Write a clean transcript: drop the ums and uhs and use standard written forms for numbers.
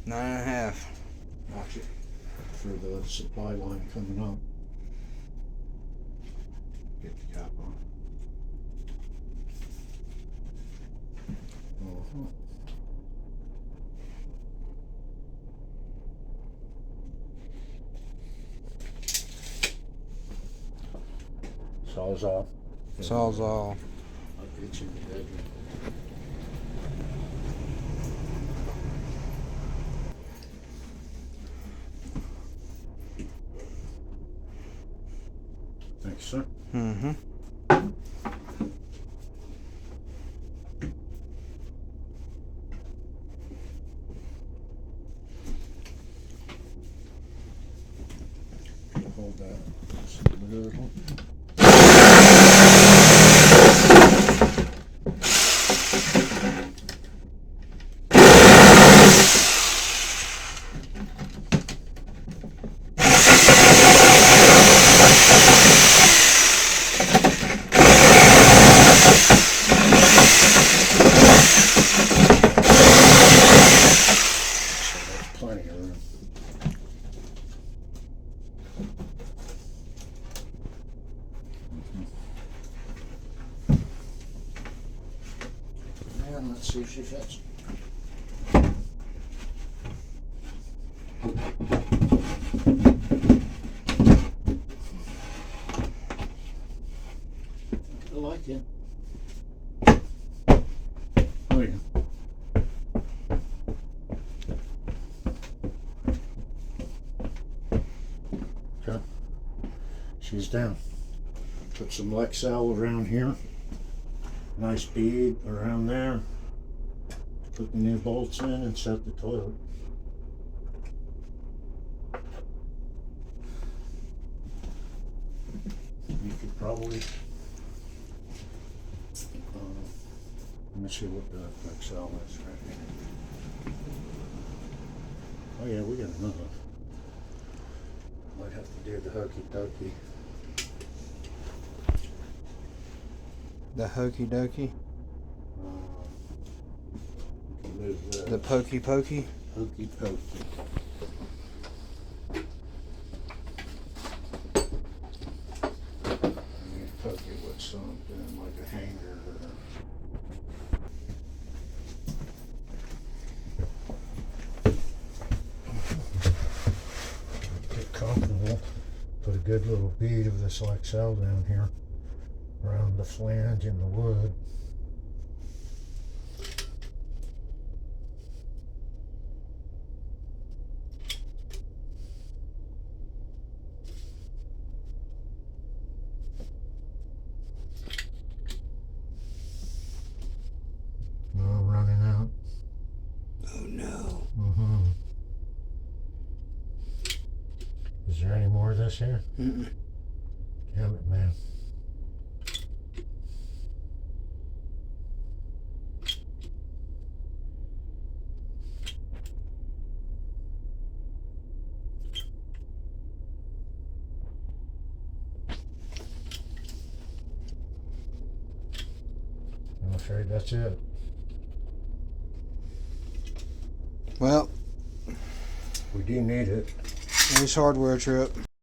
9.5. Watch it for the supply line coming up. Get the cap on. Sawzall. Sawzall. I'll get you in the bedroom. Thanks, sir. Mm-hmm. Hold that. Just a little. Plenty of room. And let's see if she fits. I like it. Oh yeah. Okay. She's down. Put some Lexel around here. Nice bead around there. Put the new bolts in and set the toilet. You could probably let me see what the Lexel is right here. Oh yeah, we got enough. Might have to do the hokey dokey. The hokey dokey. Move the The pokey pokey. hokey pokey. And poke it with something like a hanger or get comfortable. Put a good little bead of this Lexel down here around the flange and the wood. Oh, running out. Oh no. Mm-hmm. Is there any more of this here? Mm-mm. Damn it, man. I'm afraid that's it. Well, We do need it. nice hardware trip.